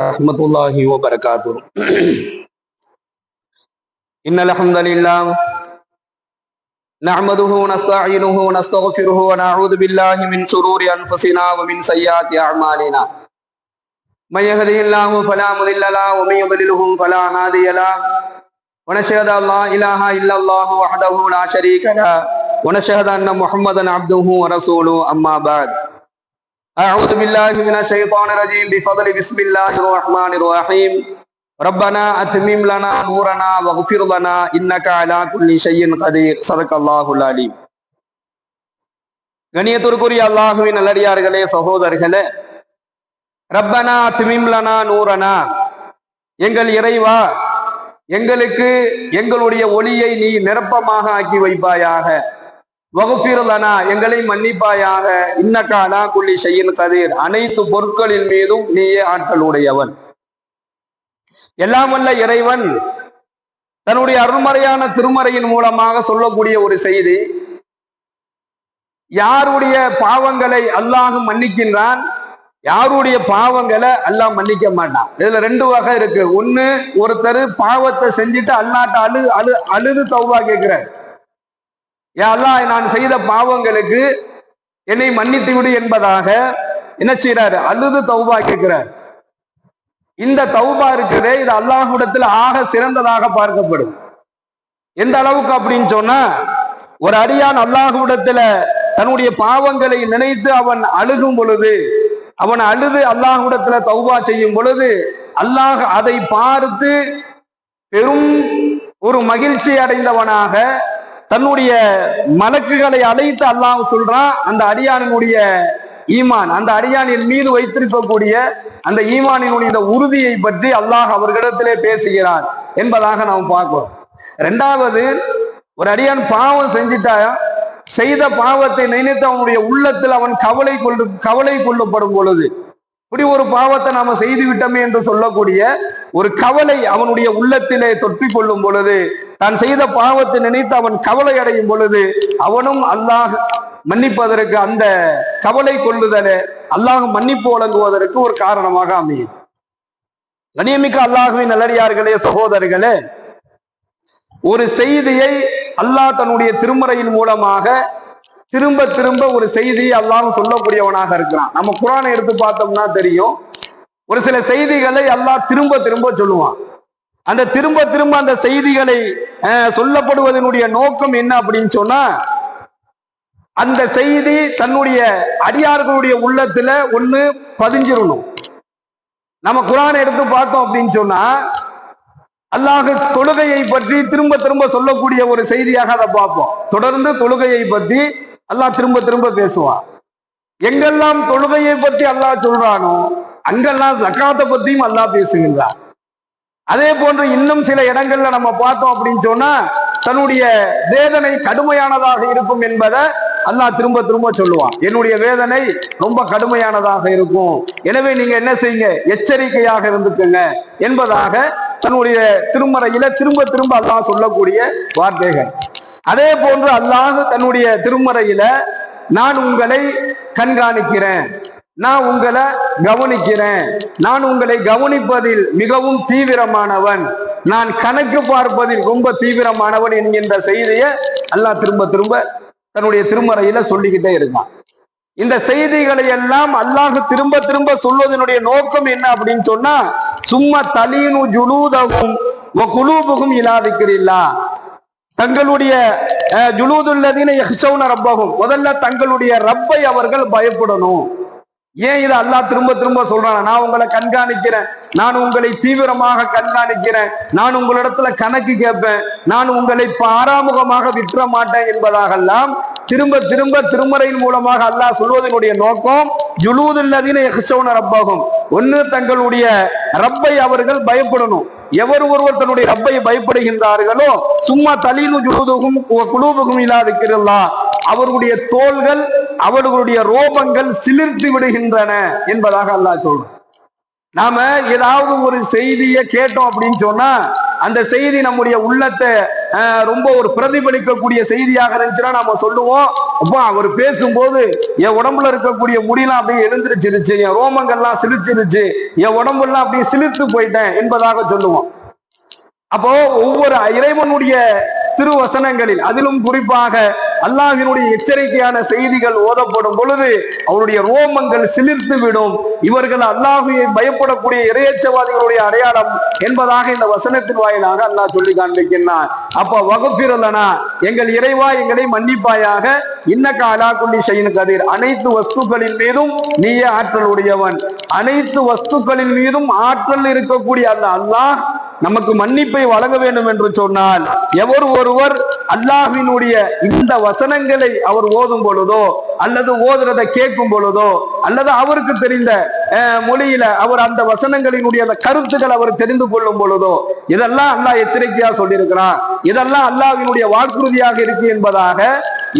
ورحمة الله وبركاته. إن الحمد لله نحمده ونستعينه ونستغفره ونعوذ بالله من شرور أنفسنا ومن سيئات أعمالنا. من يهده الله فلا مضل له ومن يضلله فلا هادي له. ونشهد أن لا إله إلا الله وحده لا شريك له ونشهد أن محمدا عبده ورسوله. أما بعد، أعوذ بالله من الشيطان الرجيم بفضل بسم الله الرحمن الرحيم. ربنا أتمم لنا نورنا واغفر لنا إنك على كل شيء قدير. صدق الله العليم. கண்ணியத்திற்குரிய அல்லாஹ்வின் நல்லடியார்களே, சகோதரர்களே, ரப்பனா அத்மிம் லனா நூரனா, எங்கள் இறைவா, எங்களுக்கு எங்களுடைய ஒளியை நீ நிரப்பமாக ஆக்கி வைப்பாயாக. வகுஃபிர் லனா, எங்களை மன்னிப்பாயாக. இன்னக அலா குல்லி ஷைஇன் கதீர், அனைத்து பொருட்களின் மீதும் நீயே ஆற்றல் உடையவன். எல்லாம் வல்ல இறைவன் தன்னுடைய அருள்மறையான திருமறையின் மூலமாக சொல்லக்கூடிய ஒரு செய்தி, யாருடைய பாவங்களை அல்லாஹ் மன்னிக்கின்றான், யாருடைய பாவங்களை அல்லாஹ் மன்னிக்க மாட்டான். இதுல ரெண்டு வகை இருக்கு. ஒண்ணு, ஒருத்தர் பாவத்தை செஞ்சுட்டு அல்லாட்ட அழுது தௌபா கேட்கிறார், யா அல்லாஹ், நான் செய்த பாவங்களுக்கு என்னை மன்னித்து விடு என்பதாக என்ன செய்யறாரு, அழுது தௌபா கேட்கிறார். இந்த தௌபா இருக்குதே, இது அல்லாஹ்விடத்தில் ஆக சிறந்ததாக பார்க்கப்படுது. எந்த அளவுக்கு அப்படின்னு சொன்னா, ஒரு அடியான் அல்லாஹ்விடத்துல தன்னுடைய பாவங்களை நினைத்து அவன் அழுகும் பொழுது, அவன் அழுது அல்லாஹ்விடத்துல தௌபா செய்யும் பொழுது, அல்லாஹ் அதை பார்த்து பெரும் ஒரு மகிழ்ச்சி அடைந்தவனாக தன்னுடைய மலக்குகளை அழைத்து அல்லாஹ் சொல்றான், அந்த அடியானினுடைய ஈமான், அந்த அடியானின் மீது வைத்திருக்கக்கூடிய அந்த ஈமானினுடைய உறுதியை பற்றி அல்லாஹ் அவர்களிடத்திலே பேசுகிறான் என்பதாக நாம் பார்க்கிறோம். இரண்டாவது, ஒரு அடியான் பாவம் செஞ்சிட்டா, செய்த பாவத்தை நினைத்து அவனுடைய உள்ளத்தில் அவன் கவலை கொள்ளப்படும் பொழுது, இப்படி ஒரு பாவத்தை நாம செய்து விட்டோமே என்று சொல்லக்கூடிய ஒரு கவலை அவனுடைய உள்ளத்திலே தொற்றிக் கொள்ளும் பொழுது, தான் செய்த பாவத்தை நினைத்து அவன் கவலை அடையும் பொழுது, அவனும் அல்லாஹ் மன்னிப்பதற்கு, அந்த கவலை கொள்ளுதலே அல்லாஹ் மன்னிப்பு வழங்குவதற்கு ஒரு காரணமாக அமையும். கண்ணியமிக்க அல்லாஹ்வின் நல்லடியார்களே, சகோதரர்களே, ஒரு செய்தியை அல்லாஹ் தன்னுடைய திருமறையின் மூலமாக திரும்ப திரும்ப ஒரு செய்தியை அல்லாஹ் சொல்லக்கூடியவனாக இருக்கிறான். நம்ம குர்ஆனை எடுத்து பார்த்தோம்னா தெரியும், ஒரு சில செய்திகளை அல்லாஹ் திரும்ப திரும்ப சொல்லுவான். அந்த திரும்ப திரும்ப அந்த செய்திகளை சொல்லப்படுவதனுடைய நோக்கம் என்ன அப்படின்னு சொன்னா, அந்த செய்தி தன்னுடைய அடியார்களுடைய உள்ளத்துல ஒண்ணு பதிஞ்சிடணும். நம்ம குர்ஆனை எடுத்து பார்த்தோம் அப்படின்னு சொன்னா, அல்லாஹ் தொழுகையை பற்றி திரும்ப திரும்ப சொல்லக்கூடிய ஒரு செய்தியாக அதை பார்ப்போம். தொடர்ந்து தொழுகையை பற்றி அல்லாஹ் திரும்ப திரும்ப பேசுவான். எங்கெல்லாம் தொழுகையை பற்றி அல்லாஹ் சொல்றானோ அங்கெல்லாம் ஜக்காத்தை பற்றியும் அல்லாஹ் பேசுகின்றான். அதே போன்று இன்னும் சில இடங்கள்ல நம்ம பார்த்தோம் அப்படின்னு சொன்னா, தன்னுடைய வேதனை கடுமையானதாக இருக்கும் என்பதை அல்லாஹ் திரும்ப திரும்ப சொல்லுவான். என்னுடைய வேதனை ரொம்ப கடுமையானதாக இருக்கும், எனவே நீங்க என்ன செய்யுங்க, எச்சரிக்கையாக இருந்துக்குங்க என்பதாக தன்னுடைய திருமறையில திரும்ப திரும்ப அல்லாஹ் சொல்லக்கூடிய வார்த்தைகள். அதே போன்று அல்லாஹ் தன்னுடைய திருமறையில, நான் உங்களை கண்காணிக்கிறேன், நான் உங்களை கவனிக்கிறேன், நான் உங்களை கவனிப்பதில் மிகவும் தீவிரமானவன், நான் கணக்கு பார்ப்பதில் ரொம்ப தீவிரமானவன் என்கின்ற செய்தியை அல்லாஹ் திரும்ப திரும்ப தன்னுடைய திருமறையில சொல்லிக்கிட்டே இருக்கான். இந்த செய்திகளை எல்லாம் அல்லாஹ் திரும்ப திரும்ப சொல்வதனுடைய நோக்கம் என்ன அப்படின்னு சொன்னா, சும்மா தலீனு ஜுலூதகும் குலூபுகும் இலாதிக்கிறில்லா, தங்களுடைய ஜுலூதுல்லதீன யஹ்ஷௌன ரப்பஹும், முதல்ல தங்களுடைய ரப்பை அவர்கள் பயப்படணும். ஏன் இதை அல்லாஹ் திரும்ப திரும்ப சொல்றான், நான் உங்களை கண்காணிக்கிறேன், நான் உங்களை தீவிரமாக கண்காணிக்கிறேன், நான் உங்களிடத்துல கணக்கு கேட்பேன், நான் உங்களை பாராமுகமாக விற்ற மாட்டேன் என்பதாகலாம் திரும்ப திரும்ப திருமறையின் மூலமாக அல்லாஹ் சொல்வதனுடைய நோக்கம், ஜுலூதுல்லதீன யஹ்ஷௌன ரப்பஹும், ஒன்னு தங்களுடைய ரப்பை அவர்கள் பயப்படணும். எவர் ஒருவர் தன்னுடைய ரப்பை பயப்படுகின்றார்களோ, சும்மா தலீனு ஜுலூதுகும் குலூபுகும் இலாதிக்கிறில்லா, அவர்களுடைய தோள்கள், அவர்களுடைய ரோபங்கள் சிலிர்த்து விடுகின்றன என்பதாக அல்லாஹ் சொல்றான். நாம ஏதாவது ஒரு செய்தியை கேட்டோம் அப்படின்னு சொன்னா அந்த செய்தி நம்முடைய உள்ளத்தை ரொம்ப ஒரு பிரதிபலிக்கக்கூடிய செய்தியாக இருந்துச்சுன்னா நாம சொல்லுவோம், அப்போ அவர் பேசும்போது என் உடம்புல இருக்கக்கூடிய முடியெல்லாம் அப்படியே எழுந்திருச்சிருச்சு, என் ரோமங்கள்லாம் சிலிச்சிருச்சு, என் உடம்புலாம் அப்படியே சிலிர்த்து போயிட்டேன் என்பதாக சொல்லுவோம். அப்போ ஒவ்வொரு இறைவனுடைய திருவசனங்களில் அதிலும் குறிப்பாக அல்லாஹ்வினுடைய எச்சரிக்கையான செய்திகள் ஓதப்படும் பொழுது அவருடைய ரோமங்கள் சிலிர்த்து விடும். இவர்கள் அல்லாஹ்வை பயப்படக்கூடிய இறையச்சவாதிகளுடைய அடையாளம் என்பதாக இந்த வசனத்தின் வாயிலாக அல்லாஹ் சொல்லி காண்பிக்கின்றான். அப்ப வகுப்பிரலனா, எங்கள் இறைவா எங்களை மன்னிப்பாயாக, இன்னக அலா குல்லி ஷைஇன் கதீர், அனைத்து வஸ்துக்களின் மீதும் நீயே ஆற்றல் உடையவன். அனைத்து வஸ்துக்களின் மீதும் ஆற்றல் இருக்கக்கூடிய அந்த அல்லாஹ் நமக்கு மன்னிப்பை வழங்க வேண்டும் என்று சொன்னால், எவர் ஒருவர் அல்லாஹ்வினுடைய இந்த வசனங்களை அவர் ஓதும் பொழுதோ அல்லது ஓதுறதை கேட்கும் பொழுதோ அல்லது அவருக்கு தெரிந்த மொழியில அவர் அந்த வசனங்களினுடைய அந்த கருத்துக்கள் அவர் தெரிந்து கொள்ளும் பொழுதோ, இதெல்லாம் அல்லாஹ் எச்சரிக்கையா சொல்லியிருக்கிறான், இதெல்லாம் அல்லாஹ்வினுடைய வாக்குறுதியாக இருக்கு என்பதாக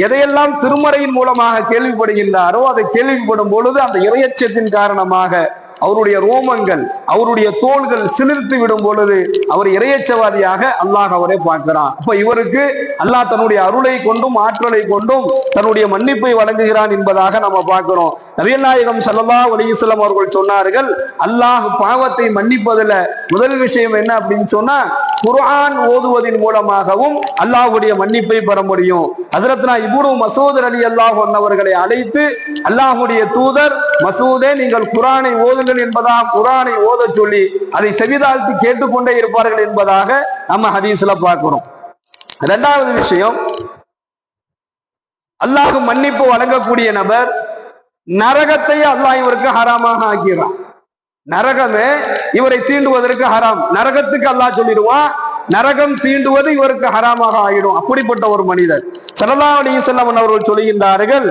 எதையெல்லாம் திருமறையின் மூலமாக கேள்விப்படுகின்றாரோ அதை கேள்விப்படும் பொழுது அந்த இறையச்சத்தின் காரணமாக அவருடைய ரோமங்கள் அவருடைய தோள்கள் சிலிர்த்து விடும் பொழுது அவர் இறையச்சவாதியாக அல்லாஹ் அவரை பார்க்கிறான். அப்ப இவருக்கு அல்லாஹ் தன்னுடைய அருளை கொண்டும் ஆற்றலை கொண்டும் தன்னுடைய மன்னிப்பை வழங்குகிறான் என்பதாக நம்ம பார்க்கிறோம். நபிகள் நாயகம் ஸல்லல்லாஹு அலைஹி வஸல்லம் அவர்கள் சொன்னார்கள், அல்லாஹ் பாவத்தை மன்னிப்பதில் முதல் விஷயம் என்ன அப்படின்னு சொன்னா, குர்ஆன் ஓதுவதன் மூலமாகவும் அல்லாஹ்வுடைய மன்னிப்பை பெற முடியும். ஹஜ்ரத்னா இப்னு மஸ்ஊத் ரலியல்லாஹு அன்ஹு அவர்களை அழைத்து, அல்லாஹ்வுடைய தூதர் மசூதே நீங்கள் குர்ஆனை ஓதுங்கள் என்பதாக குர்ஆனை ஓத சொல்லி அதை செவிதாழ்த்தி கேட்டுக்கொண்டே இருப்பார்கள் என்பதாக நம்ம ஹதீஸ்ல பார்க்கிறோம். இரண்டாவது விஷயம், அல்லாஹ் மன்னிப்பு வழங்கக்கூடிய நபர் நரகத்தை அல்லாஹ் இவருக்கு ஹராமாக ஆக்கிறான். நரகமே இவரை தீண்டுவதற்கு ஹராம், நரகத்துக்கு அல்லாஹ் சொல்லிடுவான், நரகம் தீண்டுவது இவருக்கு ஹராமாக ஆகிடும். அப்படிப்பட்ட ஒரு மனிதர் ஸல்லல்லாஹு அலைஹி வஸல்லம் அவர்கள் சொல்கின்றார்கள்,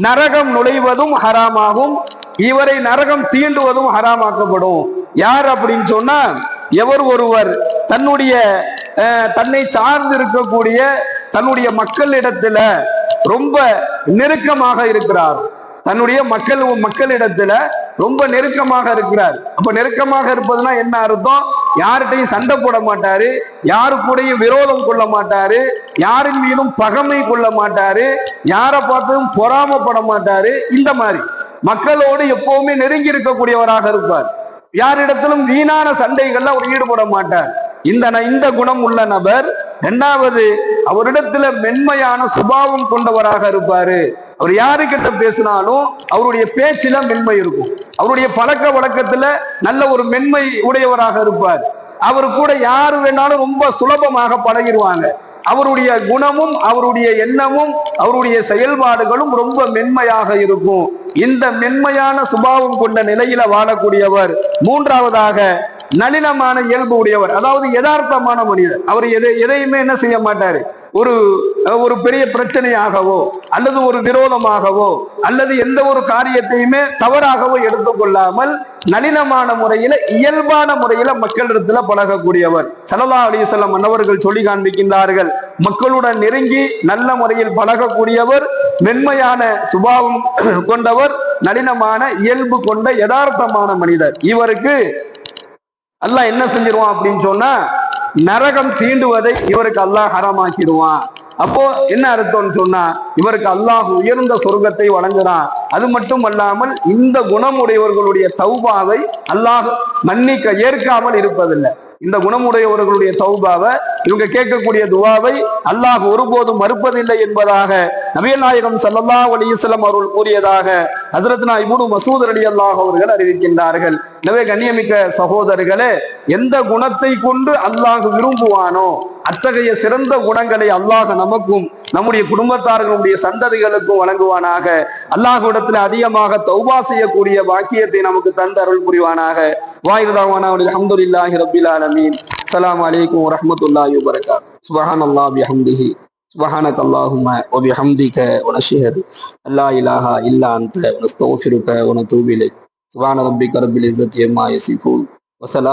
நரகம் நுழைவதும் ஹராமாகும், இவரை நரகம் தீண்டுவதும் ஹராமாக்கப்படும். யார் அப்படின்னு சொன்னா, எவர் ஒருவர் தன்னை சார்ந்து இருக்கக்கூடிய தன்னுடைய மக்களிடத்துல ரொம்ப நெருக்கமாக இருக்கிறார், தன்னுடைய மக்களிடத்துல ரொம்ப நெருக்கமாக இருக்கிறார். அப்ப நெருக்கமாக இருப்பதுன்னா என்ன அர்த்தம்? யார்கிட்டையும் சண்டை போட மாட்டாரு, யாரு கூடயும் விரோதம் கொள்ள மாட்டாரு, யாரின் மீதும் பகைமை கொள்ள மாட்டாரு, யாரை பார்த்ததும் பொறாமப்பட மாட்டாரு. இந்த மாதிரி மக்களோடு எப்பவுமே நெருங்கி இருக்கக்கூடியவராக இருப்பார். யாரிடத்திலும் வீணான சண்டைகள்ல அவர் ஈடுபட மாட்டார். இந்த குணம் உள்ள நபர். இரண்டாவது, அவரிடத்துல மென்மையான சுபாவம் கொண்டவராக இருப்பாரு. அவர் யாருக்கிட்ட பேசினாலும் அவருடைய பேச்சில மென்மை இருக்கும், அவருடைய பழக்க வழக்கத்துல நல்ல ஒரு மென்மை உடையவராக இருப்பார். அவரு கூட யாரு வேணாலும் ரொம்ப சுலபமாக பழகிடுவாங்க. அவருடைய குணமும் அவருடைய எண்ணமும் அவருடைய செயல்பாடுகளும் ரொம்ப மென்மையாக இருக்கும். இந்த மென்மையான சுபாவம் கொண்ட நிலையில வாழக்கூடியவர். மூன்றாவதாக, நளினமான இயல்பு உடையவர், அதாவது யதார்த்தமான மனிதர். அவர் எதையுமே என்ன செய்ய மாட்டாரு, ஒரு பெரிய பிரச்சனையாகவோ அல்லது ஒரு விரோதமாகவோ அல்லது எந்த ஒரு காரியத்தையுமே தவறாகவோ எடுத்துக்கொள்ளாமல் நளினமான முறையில இயல்பான முறையில மக்களிடத்துல பழகக்கூடியவர். ஸல்லல்லாஹு அலைஹி வஸல்லம் அன்னவர்கள் சொல்லி காண்பிக்கின்றார்கள், மக்களுடன் நெருங்கி நல்ல முறையில் பழகக்கூடியவர், மென்மையான சுபாவம் கொண்டவர், நளினமான இயல்பு கொண்ட யதார்த்தமான மனிதர். இவருக்கு அல்லாஹ் என்ன செஞ்சிருவான் அப்படின்னு சொன்னா, நரகம் தீண்டுவதை இவருக்கு அல்லாஹ் ஹராமாக்கிடுவான். அப்போ என்ன அர்த்தம்னு சொன்னா, இவருக்கு அல்லாஹ் உயர்ந்த சொர்க்கத்தை வழங்குறான். அது மட்டும் அல்லாமல் இந்த குணமுடையவர்களுடைய தௌபாவை அல்லாஹ் மன்னிக்க ஏற்காமல் இருப்பதில்லை. இந்த குணமுடையவர்களுடைய தௌபாவை, இவங்க கேட்கக்கூடிய துவாவை அல்லாஹ் ஒருபோதும் மறுப்பதில்லை என்பதாக நபிகள் நாயகம் ஸல்லல்லாஹு அலைஹி வஸல்லம் அவர்கள் கூறியதாக ஹஜ்ரத்னா இப்னு மஸ்ஊத் ரலியல்லாஹு அவர்கள் அறிவிக்கின்றார்கள். எனவே கண்ணியமிக்க சகோதரர்களே, எந்த குணத்தை கொண்டு அல்லாஹ் விரும்புவானோ அத்தகைய சிறந்த குணங்களை அல்லாஹ் நமக்கும் நம்முடைய குடும்பத்தார்களுடைய சந்ததிகளுக்கும் வழங்குவானாக. அல்லாஹ்விடத்தில் அதிகமாக தௌபா செய்யக்கூடிய பாக்கியத்தை நமக்கு தந்து அருள் புரிவானாக. வாயிரதாவானா அல்ஹம்துலில்லாஹி ரப்பில் ஆலமீன். அஸ்ஸலாமு அலைக்கும் வரஹ்மத்துல்லாஹி வபரகாத்துஹு. சுப்ஹானல்லாஹி பிஹம்திஹி சுப்ஹானக்கல்லாஹும்ம வபிஹம்திக வனஷ்ஹது அல்லா இலாஹா இல்லா அன்த வனஸ்தக்ஃபிருக வனதூபு இலைக். சுப்ஹான ரப்பிக ரப்பில் இஸ்ஸத்தி அம்மா யசிஃபூன் வஸலாம்.